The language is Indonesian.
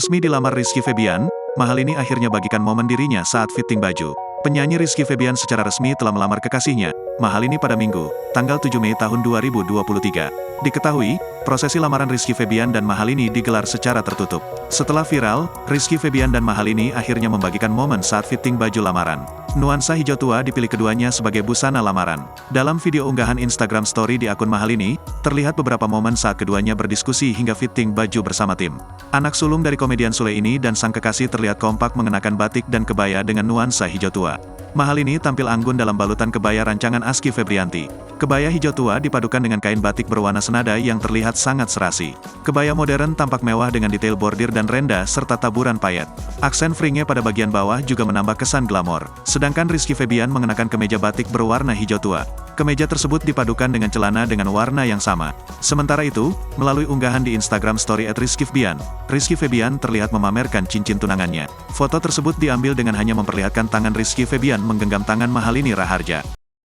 Resmi dilamar Rizky Febian, Mahalini akhirnya bagikan momen dirinya saat fitting baju. Penyanyi Rizky Febian secara resmi telah melamar kekasihnya, Mahalini pada Minggu, tanggal 7 Mei tahun 2023. Diketahui, prosesi lamaran Rizky Febian dan Mahalini digelar secara tertutup. Setelah viral, Rizky Febian dan Mahalini akhirnya membagikan momen saat fitting baju lamaran. Nuansa hijau tua dipilih keduanya sebagai busana lamaran. Dalam video unggahan Instagram Story di akun Mahalini, terlihat beberapa momen saat keduanya berdiskusi hingga fitting baju bersama tim. Anak sulung dari komedian Sule ini dan sang kekasih terlihat kompak mengenakan batik dan kebaya dengan nuansa hijau tua. Mahalini tampil anggun dalam balutan kebaya rancangan Aski Febrianti. Kebaya hijau tua dipadukan dengan kain batik berwarna senada yang terlihat sangat serasi. Kebaya modern tampak mewah dengan detail bordir dan renda serta taburan payet. Aksen fringnya pada bagian bawah juga menambah kesan glamor. Sedangkan Rizky Febian mengenakan kemeja batik berwarna hijau tua. Kemeja tersebut dipadukan dengan celana dengan warna yang sama. Sementara itu, melalui unggahan di Instagram Story @rizkyfebian, Rizky Febian terlihat memamerkan cincin tunangannya. Foto tersebut diambil dengan hanya memperlihatkan tangan Rizky Febian menggenggam tangan Mahalini Raharja.